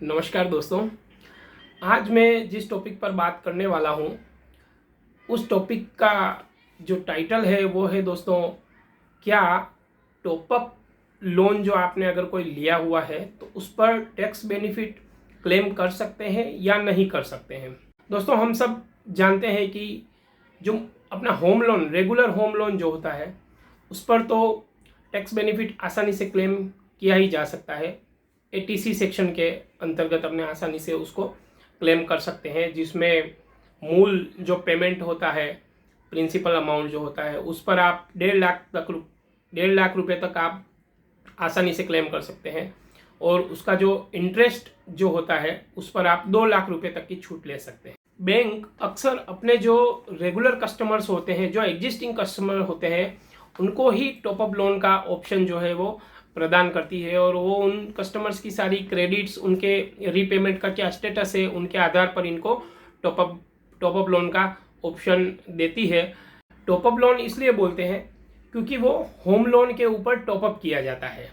नमस्कार दोस्तों। आज मैं जिस टॉपिक पर बात करने वाला हूँ उस टॉपिक का जो टाइटल है वो है दोस्तों, क्या टॉपअप लोन जो आपने अगर कोई लिया हुआ है तो उस पर टैक्स बेनिफिट क्लेम कर सकते हैं या नहीं कर सकते हैं। दोस्तों, हम सब जानते हैं कि जो अपना home loan, regular home loan जो होता है उस पर तो टैक्स बेनिफिट आसानी से क्लेम किया ही जा सकता है। एटीसी सेक्शन के अंतर्गत अपने आसानी से उसको क्लेम कर सकते हैं, जिसमें मूल जो पेमेंट होता है, प्रिंसिपल अमाउंट जो होता है, उस पर आप 1.5 लाख रुपए तक आप आसानी से क्लेम कर सकते हैं। और उसका जो इंटरेस्ट जो होता है उस पर आप 2 लाख रुपए तक की छूट ले सकते हैं। बैंक अक्सर अपने जो रेगुलर कस्टमर्स होते हैं, जो एग्जिस्टिंग कस्टमर होते हैं, उनको ही टॉपअप लोन का ऑप्शन जो है वो प्रदान करती है, और वो उन कस्टमर्स की सारी क्रेडिट्स, उनके रीपेमेंट का क्या स्टेटस है, उनके आधार पर इनको टॉपअप लोन का ऑप्शन देती है। टॉपअप लोन इसलिए बोलते हैं क्योंकि वो होम लोन के ऊपर टॉपअप किया जाता है।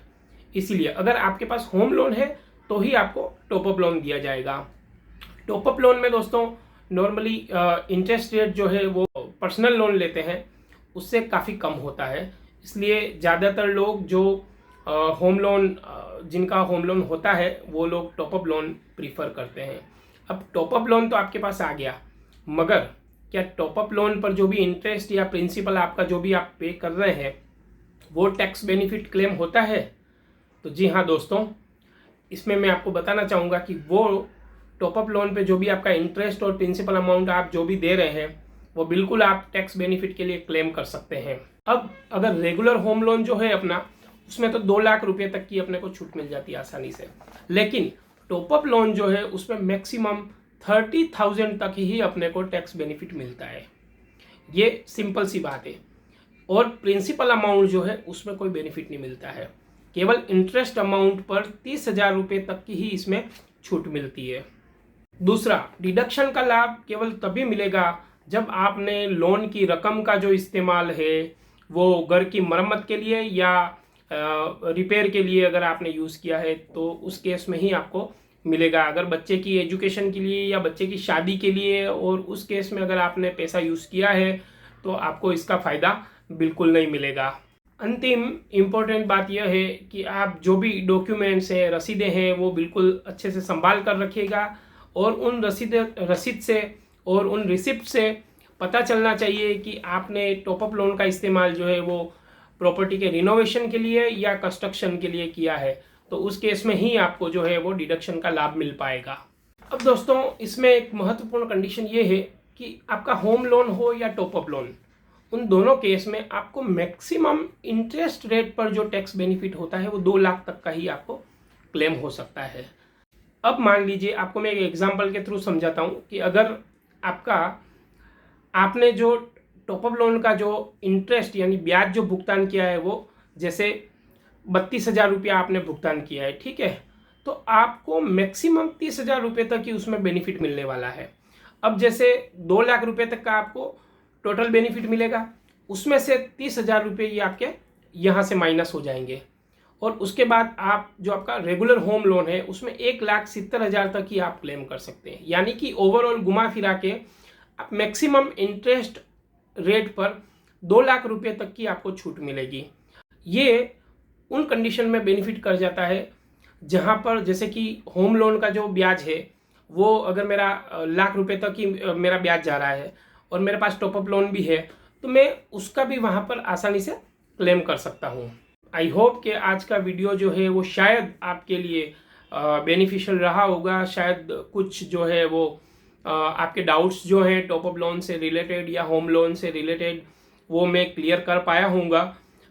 इसीलिए अगर आपके पास होम लोन है तो ही आपको टॉपअप लोन दिया जाएगा। टॉपअप लोन में दोस्तों नॉर्मली इंटरेस्ट रेट जो है वो पर्सनल लोन लेते हैं उससे काफ़ी कम होता है। इसलिए ज़्यादातर लोग जो होम लोन, जिनका होम लोन होता है, वो लोग टॉपअप लोन प्रीफर करते हैं। अब टॉपअप लोन तो आपके पास आ गया, मगर क्या टॉपअप लोन पर जो भी इंटरेस्ट या प्रिंसिपल आपका जो भी आप पे कर रहे हैं वो टैक्स बेनिफिट क्लेम होता है? तो जी हाँ दोस्तों, इसमें मैं आपको बताना चाहूँगा कि वो टॉपअप लोन पे जो भी आपका इंटरेस्ट और प्रिंसिपल अमाउंट आप जो भी दे रहे हैं वो बिल्कुल आप टैक्स बेनिफिट के लिए क्लेम कर सकते हैं। अब अगर रेगुलर होम लोन जो है अपना, उसमें तो 2 लाख रुपए तक की अपने को छूट मिल जाती है आसानी से, लेकिन टॉपअप लोन जो है उसमें मैक्सिमम 30,000 तक ही अपने को टैक्स बेनिफिट मिलता है। ये सिंपल सी बात है। और प्रिंसिपल अमाउंट जो है उसमें कोई बेनिफिट नहीं मिलता है, केवल इंटरेस्ट अमाउंट पर 30,000 रुपये तक की ही इसमें छूट मिलती है। दूसरा, डिडक्शन का लाभ केवल तभी मिलेगा जब आपने लोन की रकम का जो इस्तेमाल है वो घर की मरम्मत के लिए या रिपेयर के लिए अगर आपने यूज़ किया है तो उस केस में ही आपको मिलेगा। अगर बच्चे की एजुकेशन के लिए या बच्चे की शादी के लिए और उस केस में अगर आपने पैसा यूज़ किया है तो आपको इसका फ़ायदा बिल्कुल नहीं मिलेगा। अंतिम इम्पोर्टेंट बात यह है कि आप जो भी डॉक्यूमेंट्स हैं, रसीदें हैं, वो बिल्कुल अच्छे से संभाल कर रखिएगा। और उन रसीद से और उन रिसिप्ट से पता चलना चाहिए कि आपने टॉपअप लोन का इस्तेमाल जो है वो प्रॉपर्टी के रिनोवेशन के लिए या कंस्ट्रक्शन के लिए किया है, तो उस केस में ही आपको जो है वो डिडक्शन का लाभ मिल पाएगा। अब दोस्तों, इसमें एक महत्वपूर्ण कंडीशन ये है कि आपका होम लोन हो या टॉपअप लोन, उन दोनों केस में आपको मैक्सिमम इंटरेस्ट रेट पर जो टैक्स बेनिफिट होता है वो 2 लाख तक का ही आपको क्लेम हो सकता है। अब मान लीजिए, आपको मैं एक एग्जांपल के थ्रू समझाता हूँ कि अगर आपने जो टॉपअप लोन का जो इंटरेस्ट यानी ब्याज जो भुगतान किया है वो जैसे 32,000 रुपया आपने भुगतान किया है, ठीक है, तो आपको मैक्सिमम 30,000 रुपये तक ही उसमें बेनिफिट मिलने वाला है। अब जैसे 2 लाख रुपये तक का आपको टोटल बेनिफिट मिलेगा, उसमें से 30,000 रुपये ये आपके यहाँ से माइनस हो जाएंगे, और उसके बाद आप जो आपका रेगुलर होम लोन है उसमें 1,70,000 तक ही आप क्लेम कर सकते हैं। यानी कि ओवरऑल घुमा फिरा के आप मैक्सिमम इंटरेस्ट रेट पर 2 लाख रुपये तक की आपको छूट मिलेगी। ये उन कंडीशन में बेनिफिट कर जाता है जहाँ पर जैसे कि होम लोन का जो ब्याज है वो अगर मेरा लाख रुपए तक ही मेरा ब्याज जा रहा है और मेरे पास टॉपअप लोन भी है, तो मैं उसका भी वहाँ पर आसानी से क्लेम कर सकता हूँ। आई होप कि आज का वीडियो जो है वो शायद आपके लिए बेनिफिशियल रहा होगा। शायद कुछ जो है वो आपके डाउट्स जो हैं टॉपअप लोन से रिलेटेड या होम लोन से रिलेटेड वो मैं क्लियर कर पाया हूँगा।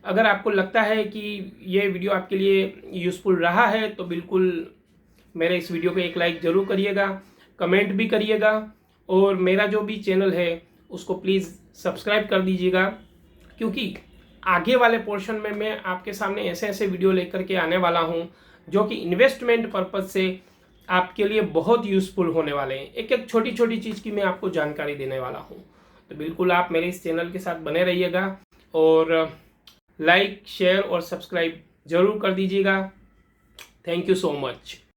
अगर आपको लगता है कि ये वीडियो आपके लिए यूज़फुल रहा है तो बिल्कुल मेरे इस वीडियो पे एक लाइक ज़रूर करिएगा, कमेंट भी करिएगा, और मेरा जो भी चैनल है उसको प्लीज़ सब्सक्राइब कर दीजिएगा, क्योंकि आगे वाले पोर्शन में मैं आपके सामने ऐसे ऐसे वीडियो लेकर के आने वाला हूँ जो कि इन्वेस्टमेंट पर्पज़ से आपके लिए बहुत यूज़फुल होने वाले हैं। एक एक छोटी छोटी चीज़ की मैं आपको जानकारी देने वाला हूँ। तो बिल्कुल आप मेरे इस चैनल के साथ बने रहिएगा और लाइक, शेयर और सब्सक्राइब ज़रूर कर दीजिएगा। Thank you so much.